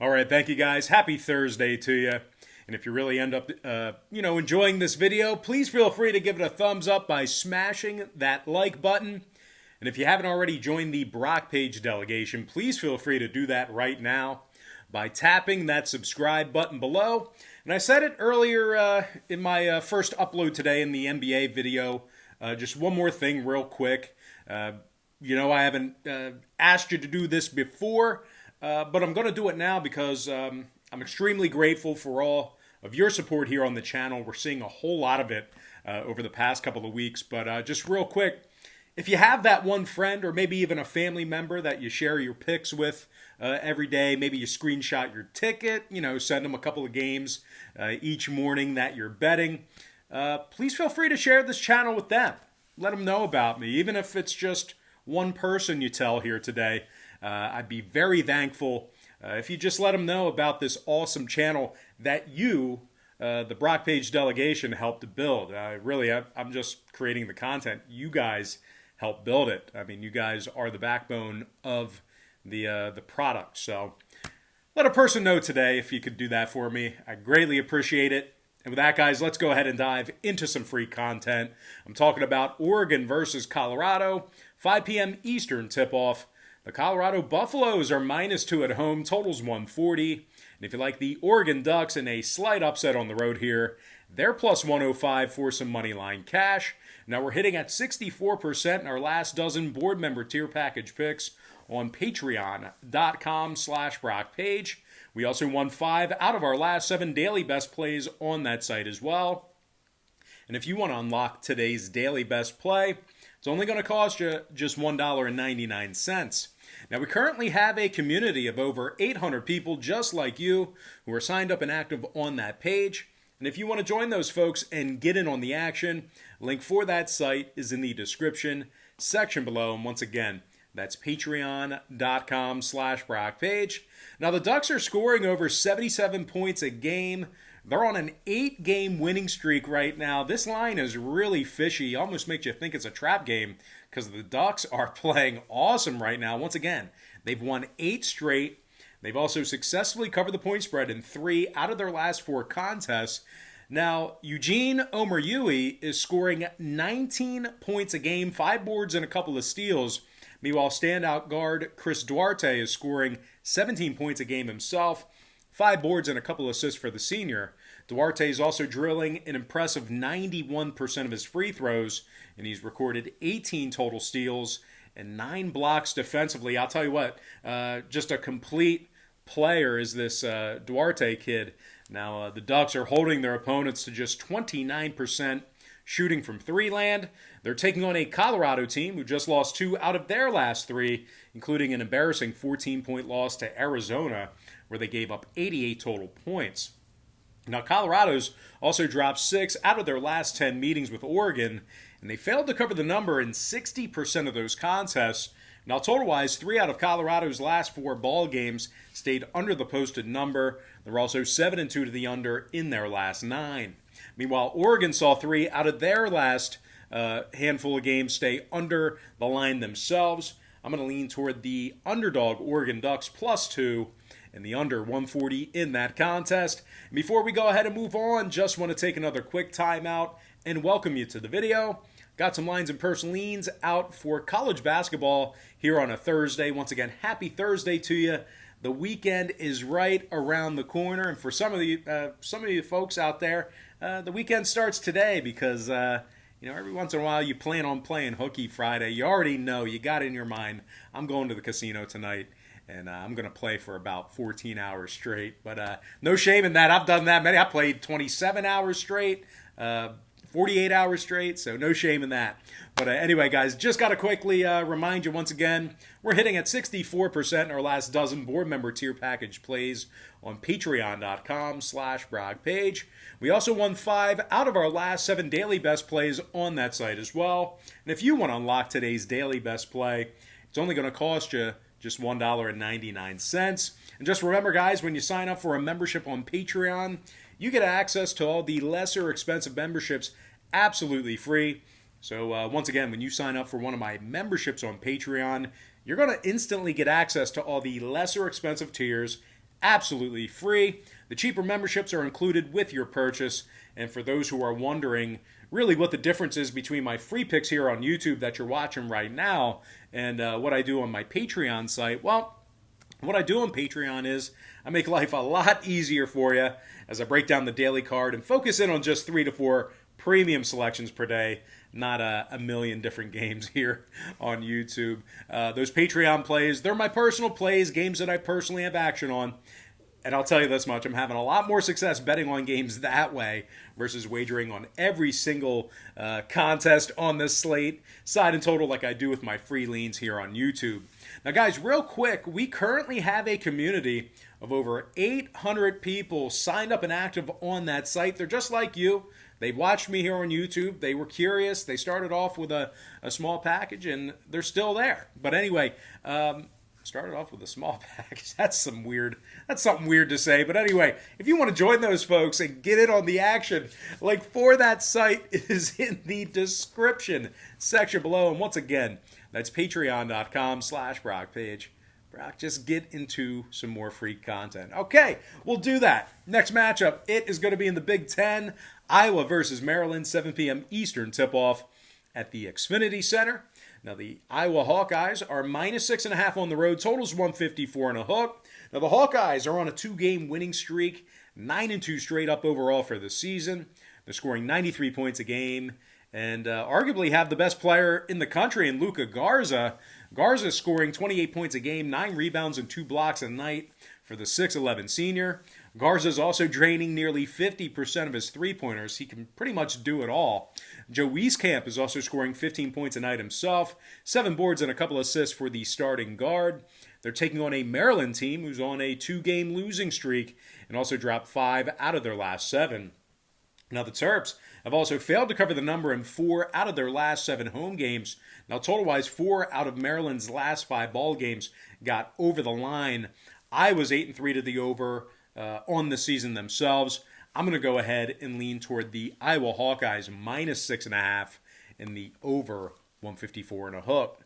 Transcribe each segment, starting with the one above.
All right, thank you guys. Happy Thursday to you. And if you really end up, enjoying this video, please feel free to give it a thumbs up by smashing that like button. And if you haven't already joined the Brock Page delegation, please feel free to do that right now by tapping that subscribe button below. And I said it earlier in my first upload today in the NBA video. Just one more thing real quick. I haven't asked you to do this before, but I'm going to do it now because I'm extremely grateful for all of your support here on the channel. We're seeing a whole lot of it over the past couple of weeks. But just real quick, if you have that one friend or maybe even a family member that you share your picks with every day, maybe you screenshot your ticket, send them a couple of games each morning that you're betting, please feel free to share this channel with them. Let them know about me, even if it's just one person you tell here today. I'd be very thankful if you just let them know about this awesome channel that you, the Brock Page delegation, helped to build. I'm just creating the content. You guys help build it. I mean, you guys are the backbone of the product. So let a person know today if you could do that for me. I greatly appreciate it. And with that, guys, let's go ahead and dive into some free content. I'm talking about Oregon versus Colorado, 5 p.m. Eastern tip-off. The Colorado Buffaloes are -2 at home, totals 140. And if you like the Oregon Ducks in a slight upset on the road here, they're plus 105 for some money line cash. Now we're hitting at 64% in our last dozen board member tier package picks on patreon.com/BrockPage. We also won 5 out of our last 7 daily best plays on that site as well. And if you want to unlock today's daily best play, it's only going to cost you just $1.99. Now, we currently have a community of over 800 people just like you who are signed up and active on that page. And if you want to join those folks and get in on the action, link for that site is in the description section below. And once again, that's patreon.com/BrockPage. Now, the Ducks are scoring over 77 points a game. They're on an 8-game winning streak right now. This line is really fishy. Almost makes you think it's a trap game because the Ducks are playing awesome right now. Once again, they've won 8 straight. They've also successfully covered the point spread in 3 out of their last 4 contests. Now, Eugene Omoruyi is scoring 19 points a game, 5 boards and a couple of steals. Meanwhile, standout guard Chris Duarte is scoring 17 points a game himself, 5 boards and a couple assists for the senior. Duarte is also drilling an impressive 91% of his free throws, and he's recorded 18 total steals and 9 blocks defensively. I'll tell you what, just a complete player is this Duarte kid. Now, the Ducks are holding their opponents to just 29% shooting from 3 land. They're taking on a Colorado team who just lost 2 out of their last 3, including an embarrassing 14-point loss to Arizona, where they gave up 88 total points. Now, Colorado's also dropped 6 out of their last 10 meetings with Oregon, and they failed to cover the number in 60% of those contests. Now, total-wise, 3 out of Colorado's last 4 ball games stayed under the posted number. They're also 7-2 to the under in their last 9. Meanwhile, Oregon saw 3 out of their last handful of games stay under the line themselves. I'm going to lean toward the underdog Oregon Ducks +2 and the under 140 in that contest. And before we go ahead and move on, just want to take another quick timeout and welcome you to the video. Got some lines and personal leans out for college basketball here on a Thursday. Once again, happy Thursday to you. The weekend is right around the corner, and for some of you folks out there, the weekend starts today because every once in a while you plan on playing hooky Friday. You already know, you got in your mind, I'm going to the casino tonight, and I'm going to play for about 14 hours straight. But no shame in that. I've done that many. I played 27 hours straight, 48 hours straight, so no shame in that. But anyway, guys, just got to quickly remind you once again, we're hitting at 64% in our last dozen board member tier package plays on patreon.com/BrockPage. We also won 5 out of our last 7 daily best plays on that site as well. And if you want to unlock today's daily best play, it's only going to cost you just $1.99. And just remember, guys, when you sign up for a membership on Patreon, you get access to all the lesser expensive memberships absolutely free. So once again, when you sign up for one of my memberships on Patreon, you're going to instantly get access to all the lesser expensive tiers absolutely free. The cheaper memberships are included with your purchase. And for those who are wondering really what the difference is between my free picks here on YouTube that you're watching right now and what I do on my Patreon site, well, what I do on Patreon is I make life a lot easier for you as I break down the daily card and focus in on just 3 to 4 premium selections per day, not a million different games here on YouTube. Those Patreon plays, they're my personal plays, games that I personally have action on. And I'll tell you this much, I'm having a lot more success betting on games that way versus wagering on every single contest on this slate, side and total, like I do with my free leans here on YouTube. Now, guys, real quick, we currently have a community of over 800 people signed up and active on that site. They're just like you. They've watched me here on YouTube. They were curious. They started off with a small package, and they're still there. But anyway, started off with a small package. That's something weird to say. But anyway, if you want to join those folks and get in on the action, like for that site is in the description section below. And once again, that's patreon.com/BrockPage. Brock, just get into some more free content. Okay, we'll do that. Next matchup, it is going to be in the Big Ten. Iowa versus Maryland, 7 p.m. Eastern tip-off at the Xfinity Center. Now, the Iowa Hawkeyes are minus 6.5 on the road. Totals 154 and a hook. Now, the Hawkeyes are on a 2-game winning streak, 9-2 straight up overall for the season. They're scoring 93 points a game and arguably have the best player in the country in Luka Garza. Garza is scoring 28 points a game, 9 rebounds and 2 blocks a night for the 6'11 senior. Garza is also draining nearly 50% of his three-pointers. He can pretty much do it all. Joe Wieskamp is also scoring 15 points a night himself, 7 boards and a couple assists for the starting guard. They're taking on a Maryland team who's on a 2-game losing streak and also dropped 5 out of their last 7. Now, the Terps have also failed to cover the number in 4 out of their last 7 home games. Now, total-wise, 4 out of Maryland's last 5 ball games got over the line. Iowa's 8-3 to the over on the season themselves. I'm going to go ahead and lean toward the Iowa Hawkeyes minus 6.5 in the over 154 and a hook.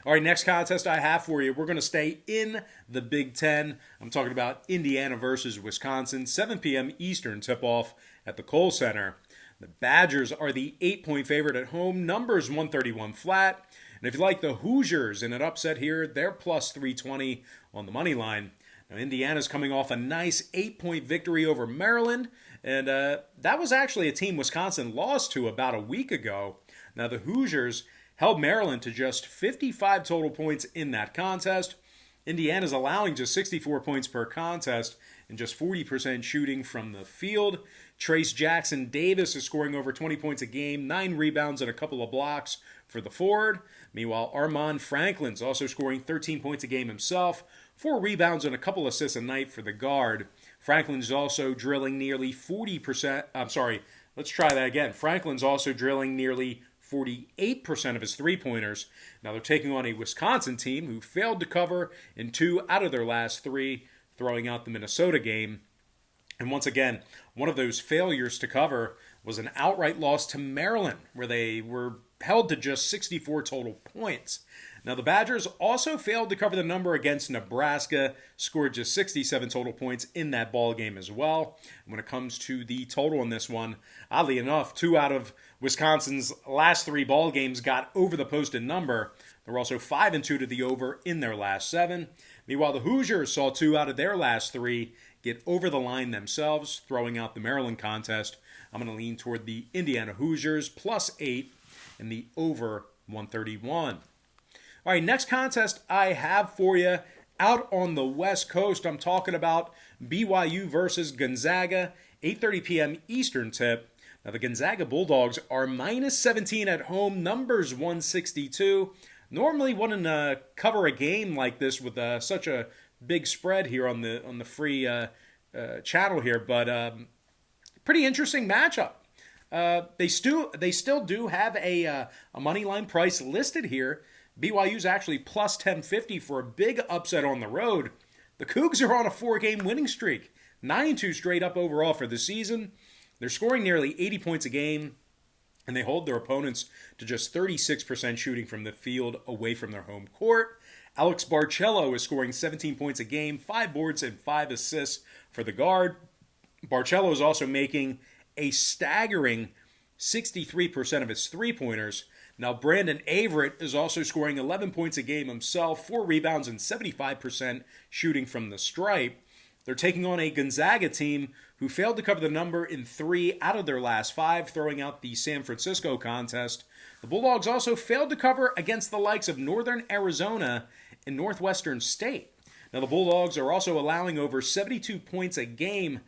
All right, next contest I have for you. We're going to stay in the Big Ten. I'm talking about Indiana versus Wisconsin, 7 p.m. Eastern tip-off at the Kohl Center. The Badgers are the 8-point favorite at home. Numbers 131 flat. And if you like the Hoosiers in an upset here, they're plus 320 on the money line. Now, Indiana's coming off a nice 8-point victory over Maryland. And that was actually a team Wisconsin lost to about a week ago. Now, the Hoosiers held Maryland to just 55 total points in that contest. Indiana's allowing just 64 points per contest and just 40% shooting from the field. Trace Jackson Davis is scoring over 20 points a game, 9 rebounds and a couple of blocks for the forward. Meanwhile, Armaan Franklin's also scoring 13 points a game himself, 4 rebounds and a couple assists a night for the guard. Franklin's also drilling nearly 40%. Let's try that again. Franklin's also drilling nearly 48% of his three-pointers. Now they're taking on a Wisconsin team who failed to cover in 2 out of their last 3, throwing out the Minnesota game. And once again, one of those failures to cover was an outright loss to Maryland, where they were held to just 64 total points. Now, the Badgers also failed to cover the number against Nebraska, scored just 67 total points in that ball game as well. And when it comes to the total in this one, oddly enough, 2 out of Wisconsin's last 3 ball games got over the posted number. They're also 5-2 to the over in their last 7. Meanwhile, the Hoosiers saw 2 out of their last 3 get over the line themselves, throwing out the Maryland contest. I'm going to lean toward the Indiana Hoosiers plus 8 and the over 131. All right, next contest I have for you out on the West Coast. I'm talking about BYU versus Gonzaga, 8:30 p.m. Eastern tip. Now, the Gonzaga Bulldogs are minus 17 at home, numbers 162. Normally wouldn't cover a game like this with such a big spread here on the free channel here, but pretty interesting matchup. They still do have a money line price listed here. BYU's actually plus 1050 for a big upset on the road. The Cougs are on a 4-game winning streak, 9-2 straight up overall for the season. They're scoring nearly 80 points a game, and they hold their opponents to just 36% shooting from the field away from their home court. Alex Barcello is scoring 17 points a game, 5 boards and 5 assists for the guard. Barcello is also making a staggering 63% of his three-pointers. Now, Brandon Averett is also scoring 11 points a game himself, 4 rebounds, and 75% shooting from the stripe. They're taking on a Gonzaga team who failed to cover the number in 3 out of their last 5, throwing out the San Francisco contest. The Bulldogs also failed to cover against the likes of Northern Arizona and Northwestern State. Now, the Bulldogs are also allowing over 72 points a game.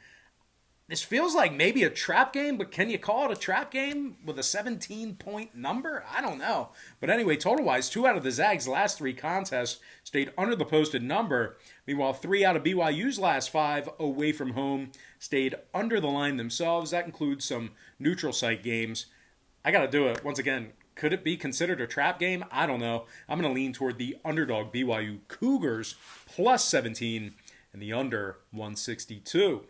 This feels like maybe a trap game, but can you call it a trap game with a 17-point number? I don't know. But anyway, total-wise, 2 out of the Zags' last 3 contests stayed under the posted number. Meanwhile, 3 out of BYU's last 5 away from home stayed under the line themselves. That includes some neutral site games. I got to do it. Once again, could it be considered a trap game? I don't know. I'm going to lean toward the underdog BYU Cougars plus 17 and the under 162.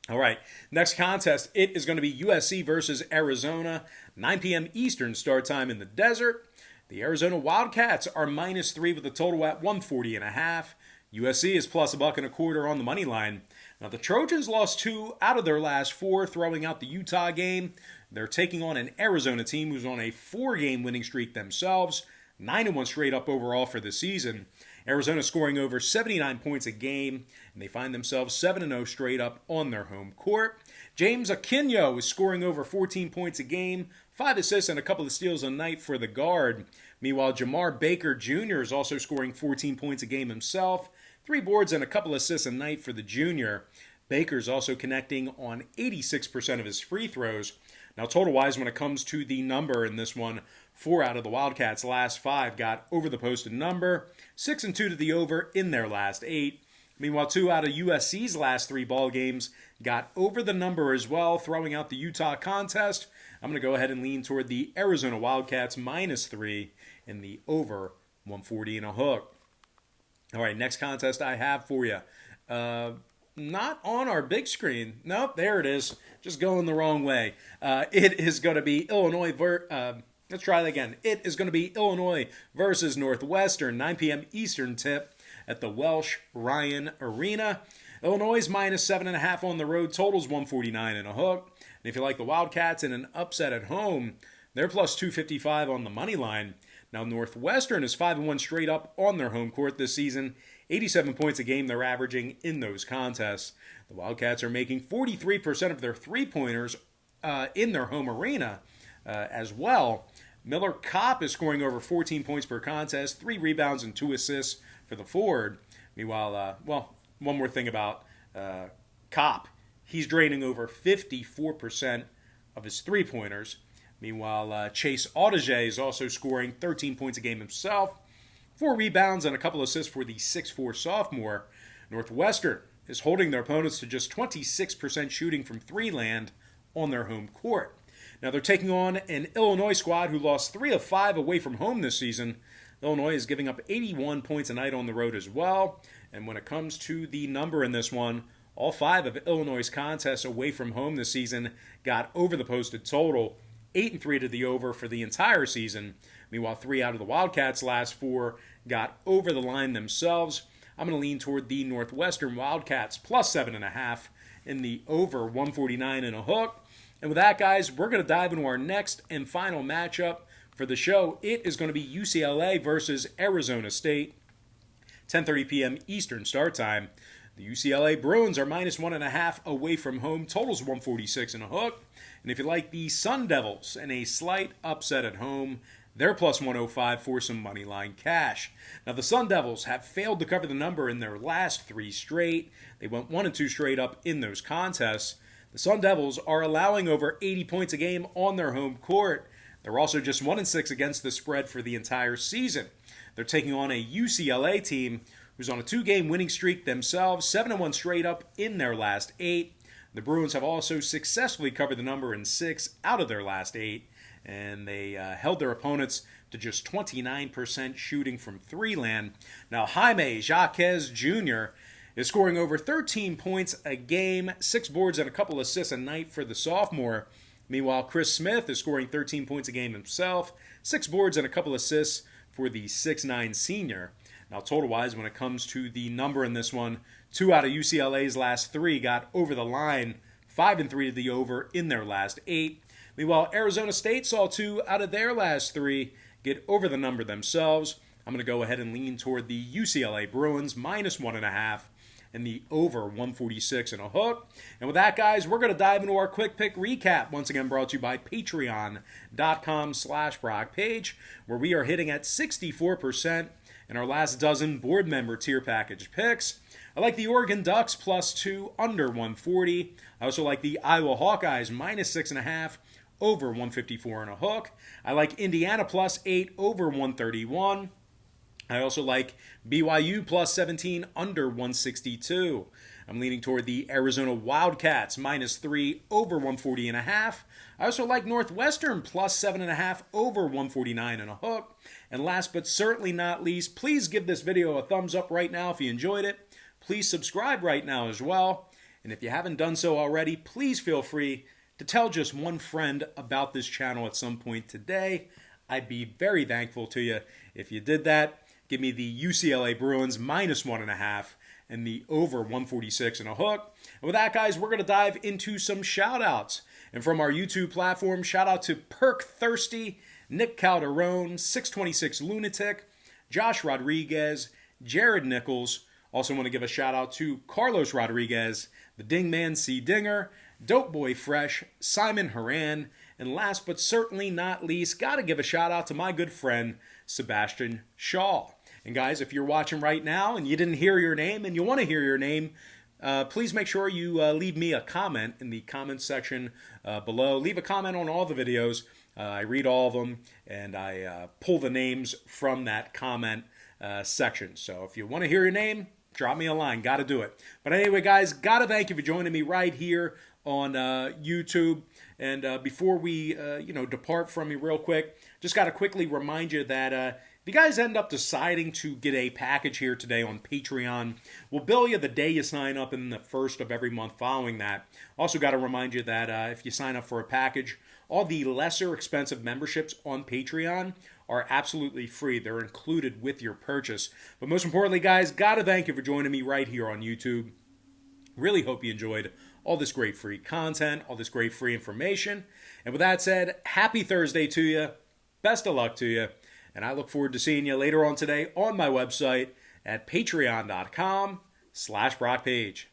All right, next contest, it is going to be USC versus Arizona, 9 p.m. Eastern start time in the desert. The Arizona Wildcats are -3 with a total at 140.5. USC is plus $1.25 on the money line. Now, the Trojans lost 2 out of their last 4, throwing out the Utah game. They're taking on an Arizona team who's on a 4-game winning streak themselves, 9-1 straight up overall for the season. Arizona scoring over 79 points a game, and they find themselves 7-0 straight up on their home court. James Aquino is scoring over 14 points a game, 5 assists and a couple of steals a night for the guard. Meanwhile, Jamar Baker Jr. is also scoring 14 points a game himself, 3 boards and a couple assists a night for the junior. Baker's also connecting on 86% of his free throws. Now, total-wise, when it comes to the number in this one, 4 out of the Wildcats' last 5 got over the posted number, 6 and 2 to the over in their last 8. Meanwhile, 2 out of USC's last 3 ball games got over the number as well, throwing out the Utah contest. I'm going to go ahead and lean toward the Arizona Wildcats -3 in the over 140 and a hook. All right, next contest I have for you. Not on our big screen. Nope, there it is. Just going the wrong way. It is going to be Illinois let's try that again. It is going to be Illinois versus Northwestern, 9 p.m. Eastern tip at the Welsh Ryan Arena. Illinois is -7.5 on the road. Totals 149 and a hook. And if you like the Wildcats in an upset at home, they're plus 255 on the money line. Now, Northwestern is 5-1 straight up on their home court this season. 87 points a game they're averaging in those contests. The Wildcats are making 43% of their three-pointers in their home arena as well. Miller Kopp is scoring over 14 points per contest, 3 rebounds and 2 assists for the forward. Meanwhile, one more thing about Kopp. He's draining over 54% of his three-pointers. Meanwhile, Chase Audige is also scoring 13 points a game himself, 4 rebounds and a couple assists for the 6'4 sophomore. Northwestern is holding their opponents to just 26% shooting from three-land on their home court. Now they're taking on an Illinois squad who lost 3 of 5 away from home this season. Illinois is giving up 81 points a night on the road as well. And when it comes to the number in this one, all 5 of Illinois' contests away from home this season got over the posted total, 8 and 3 to the over for the entire season. Meanwhile, 3 out of the Wildcats' last 4 got over the line themselves. I'm going to lean toward the Northwestern Wildcats plus 7.5 in the over 149 and a hook. And with that, guys, we're going to dive into our next and final matchup for the show. It is going to be UCLA versus Arizona State, 10:30 p.m. Eastern start time. The UCLA Bruins are -1.5 away from home. Totals 146 and a hook. And if you like the Sun Devils and a slight upset at home, they're plus 105 for some money line cash. Now, the Sun Devils have failed to cover the number in their last 3 straight. They went 1 and 2 straight up in those contests. The Sun Devils are allowing over 80 points a game on their home court. They're also just 1 and 6 against the spread for the entire season. They're taking on a UCLA team who's on a 2-game winning streak themselves, 7-1 straight up in their last 8. The Bruins have also successfully covered the number in 6 out of their last 8, and they held their opponents to just 29% shooting from three-land. Now, Jaime Jaquez Jr. is scoring over 13 points a game, 6 boards and a couple assists a night for the sophomore. Meanwhile, Chris Smith is scoring 13 points a game himself, 6 boards and a couple assists for the 6'9 senior. Now, total-wise, when it comes to the number in this one, 2 out of UCLA's last 3 got over the line, 5 and 3 to the over in their last 8. Meanwhile, Arizona State saw 2 out of their last 3 get over the number themselves. I'm going to go ahead and lean toward the UCLA Bruins, minus 1.5, and the over 146 and a hook. And with that, guys, we're going to dive into our quick pick recap, once again brought to you by patreon.com/BrockPage, where we are hitting at 64% in our last dozen board member tier package picks. I like the Oregon Ducks +2 under 140. I also like the Iowa Hawkeyes minus 6.5 over 154 and a hook. I like Indiana +8 over 131. I also like BYU +17 under 162. I'm leaning toward the Arizona Wildcats -3 over 140 and a half. I also like Northwestern +7.5 over 149 and a hook. And last but certainly not least, please give this video a thumbs up right now if you enjoyed it. Please subscribe right now as well. And if you haven't done so already, please feel free to tell just one friend about this channel at some point today. I'd be very thankful to you if you did that. Give me the UCLA Bruins minus 1.5 and the over 146 and a hook. And with that, guys, we're going to dive into some shout-outs. And from our YouTube platform, shout out to Perk Thirsty, Nick Calderon, 626 Lunatic, Josh Rodriguez, Jared Nichols. Also want to give a shout out to Carlos Rodriguez, the Dingman C. Dinger, Dope Boy Fresh, Simon Haran, and last but certainly not least, got to give a shout out to my good friend, Sebastian Shaw. And guys, if you're watching right now and you didn't hear your name and you want to hear your name, please make sure you leave me a comment in the comment section below. Leave a comment on all the videos. I read all of them, and I pull the names from that comment section. So if you want to hear your name, drop me a line. Got to do it. But anyway, guys, got to thank you for joining me right here on YouTube. And before we depart from you real quick, just got to quickly remind you that if you guys end up deciding to get a package here today on Patreon, we'll bill you the day you sign up in the first of every month following that. Also got to remind you that if you sign up for a package, all the lesser expensive memberships on Patreon are absolutely free. They're included with your purchase. But most importantly, guys, got to thank you for joining me right here on YouTube. Really hope you enjoyed all this great free content, all this great free information. And with that said, happy Thursday to you. Best of luck to you. And I look forward to seeing you later on today on my website at patreon.com/BrockPage.